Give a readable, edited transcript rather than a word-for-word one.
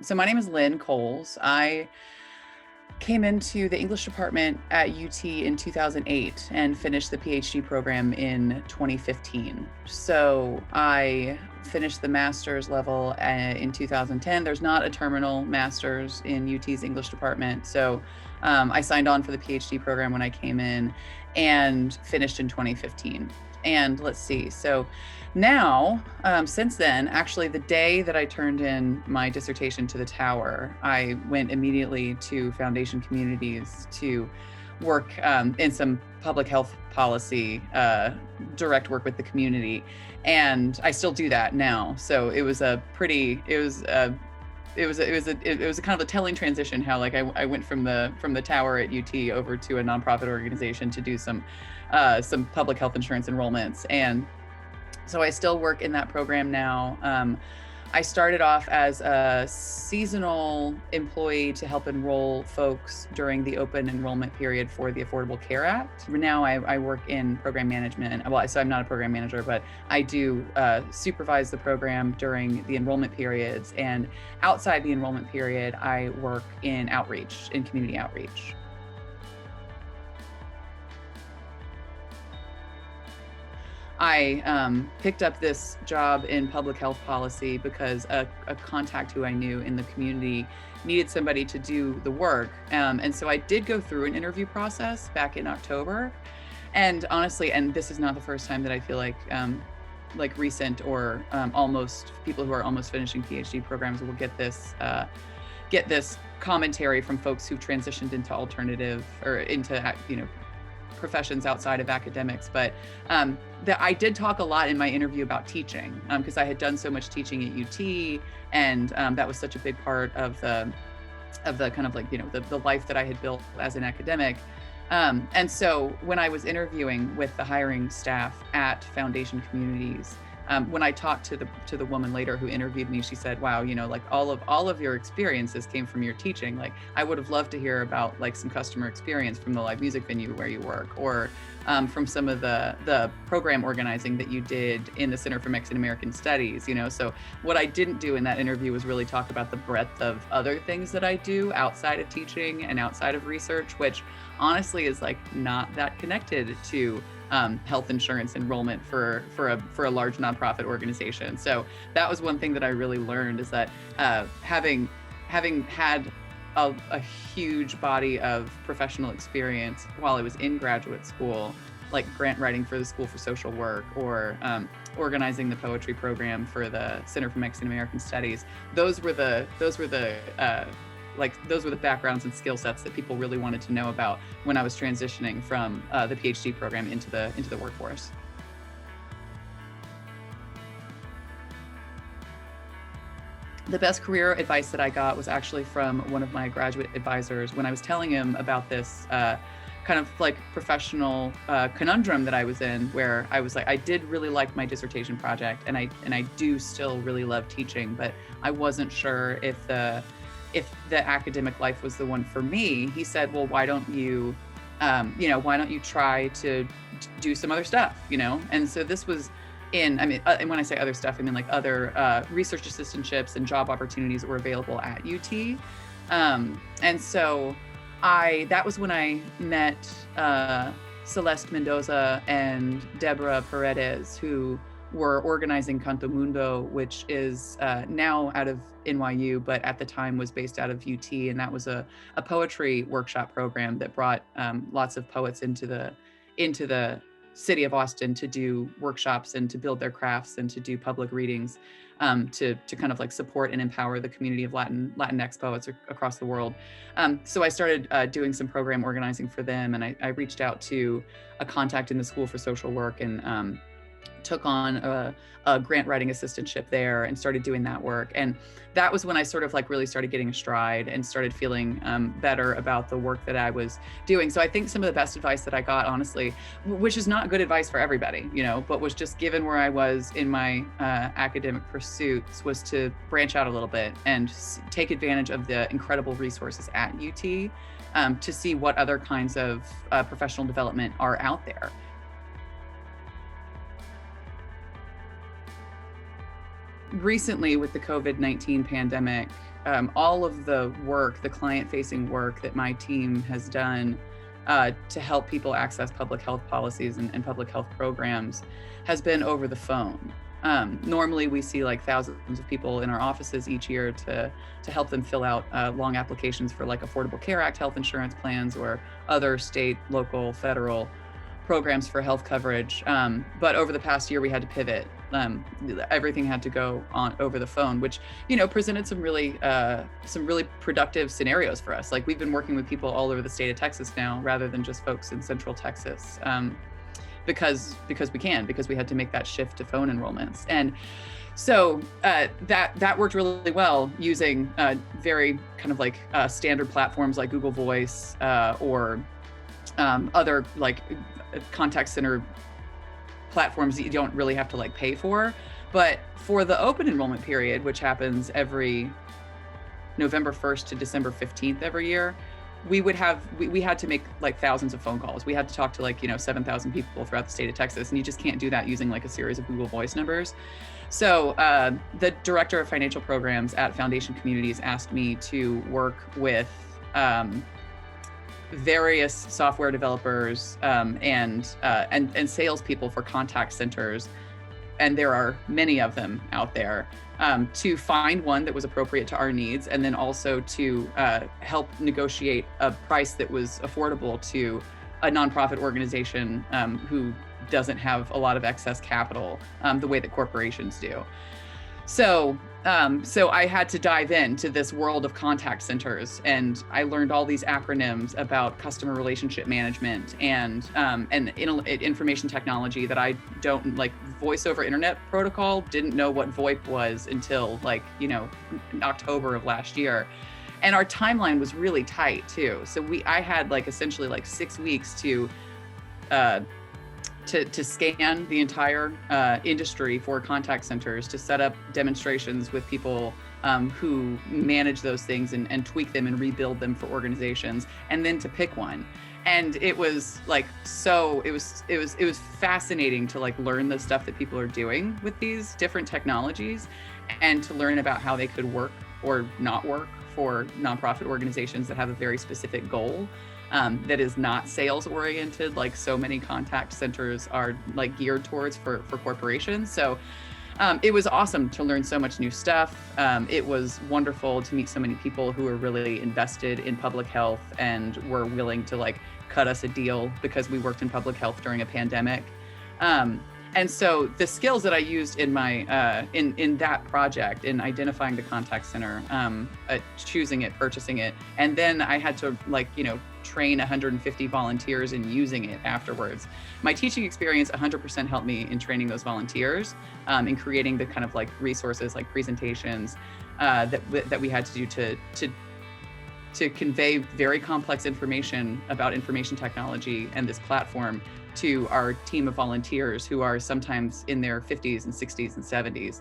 So my name is Lynn Cowles. I came into the English department at UT in 2008 and finished the PhD program in 2015. So I finished the master's level in 2010. There's not a terminal master's in UT's English department. So I signed on for the PhD program when I came in and finished in 2015. And let's see, so now, since then, actually the day that I turned in my dissertation to the Tower, I went immediately to Foundation Communities to work in some public health policy, direct work with the community. And I still do that now. So it was a kind of a telling transition how like I went from the Tower at UT over to a nonprofit organization to do some public health insurance enrollments. And so I still work in that program now. I started off as a seasonal employee to help enroll folks during the open enrollment period for the Affordable Care Act. Now I work in program management. Well, so I'm not a program manager, but I do supervise the program during the enrollment periods. And outside the enrollment period, I work in community outreach. I picked up this job in public health policy because a contact who I knew in the community needed somebody to do the work. And so I did go through an interview process back in October. And honestly, and this is not the first time that I feel like recent or almost people who are almost finishing PhD programs will get this commentary from folks who've transitioned into alternative or into, professions outside of academics. But I did talk a lot in my interview about teaching because I had done so much teaching at UT, and that was such a big part of the kind of like, the life that I had built as an academic. And so when I was interviewing with the hiring staff at Foundation Communities, when I talked to the woman later who interviewed me, she said, wow, like all of your experiences came from your teaching. Like I would have loved to hear about like some customer experience from the live music venue where you work, or from some of the program organizing that you did in the Center for Mexican American Studies, So what I didn't do in that interview was really talk about the breadth of other things that I do outside of teaching and outside of research, which honestly is like not that connected to health insurance enrollment for a large nonprofit organization. So that was one thing that I really learned, is that having had a huge body of professional experience while I was in graduate school, like grant writing for the School for Social Work, or organizing the poetry program for the Center for Mexican American Studies, those were the backgrounds and skill sets that people really wanted to know about when I was transitioning from the PhD program into the workforce. The best career advice that I got was actually from one of my graduate advisors when I was telling him about this kind of like professional conundrum that I was in, where I was like, I did really like my dissertation project, and I do still really love teaching, but I wasn't sure if the academic life was the one for me. He said, well, why don't you try to do some other stuff, And so this was and when I say other stuff, I mean like other research assistantships and job opportunities that were available at UT. And so that was when I met Celeste Mendoza and Deborah Paredes, who were organizing Canto Mundo, which is now out of NYU, but at the time was based out of UT. And that was a poetry workshop program that brought lots of poets into the city of Austin to do workshops and to build their crafts and to do public readings, to kind of like support and empower the community of Latinx poets across the world. So I started doing some program organizing for them, and I reached out to a contact in the School for Social Work and took on a grant writing assistantship there and started doing that work. And that was when I sort of like really started getting a stride and started feeling better about the work that I was doing. So I think some of the best advice that I got, honestly, which is not good advice for everybody, but was just given where I was in my academic pursuits, was to branch out a little bit and take advantage of the incredible resources at UT to see what other kinds of professional development are out there. Recently, with the COVID-19 pandemic, all of the work, the client-facing work that my team has done to help people access public health policies and public health programs has been over the phone. Normally we see like thousands of people in our offices each year to help them fill out long applications for like Affordable Care Act health insurance plans or other state, local, federal programs for health coverage. But over the past year, we had to pivot. Everything had to go on over the phone, which, presented some really productive scenarios for us. Like we've been working with people all over the state of Texas now, rather than just folks in Central Texas. Because we had to make that shift to phone enrollments. And so that worked really well using very kind of like standard platforms like Google Voice or other like contact center platforms that you don't really have to like pay for. But for the open enrollment period, which happens every November 1st to December 15th every year, we had to make like thousands of phone calls. We had to talk to like, 7,000 people throughout the state of Texas. And you just can't do that using like a series of Google Voice numbers. So the director of financial programs at Foundation Communities asked me to work with various software developers and salespeople for contact centers. And there are many of them out there, to find one that was appropriate to our needs, and then also to help negotiate a price that was affordable to a nonprofit organization who doesn't have a lot of excess capital the way that corporations do. So I had to dive into this world of contact centers, and I learned all these acronyms about customer relationship management and information technology that I don't like. Voice over internet protocol, didn't know what VoIP was until like, October of last year. And our timeline was really tight too. So I had like essentially like 6 weeks to scan the entire industry for contact centers, to set up demonstrations with people who manage those things and tweak them and rebuild them for organizations, and then to pick one. And it was like, it was fascinating to like learn the stuff that people are doing with these different technologies, and to learn about how they could work or not work for nonprofit organizations that have a very specific goal. That is not sales oriented, like so many contact centers are like geared towards for corporations. So it was awesome to learn so much new stuff. It was wonderful to meet so many people who were really invested in public health and were willing to like cut us a deal because we worked in public health during a pandemic. And so the skills that I used in my in that project, in identifying the contact center, choosing it, purchasing it, and then I had to train 150 volunteers in using it afterwards. My teaching experience 100% helped me in training those volunteers, in creating the kind of like resources like presentations that we had to do to convey very complex information about information technology and this platform to our team of volunteers who are sometimes in their 50s and 60s and 70s.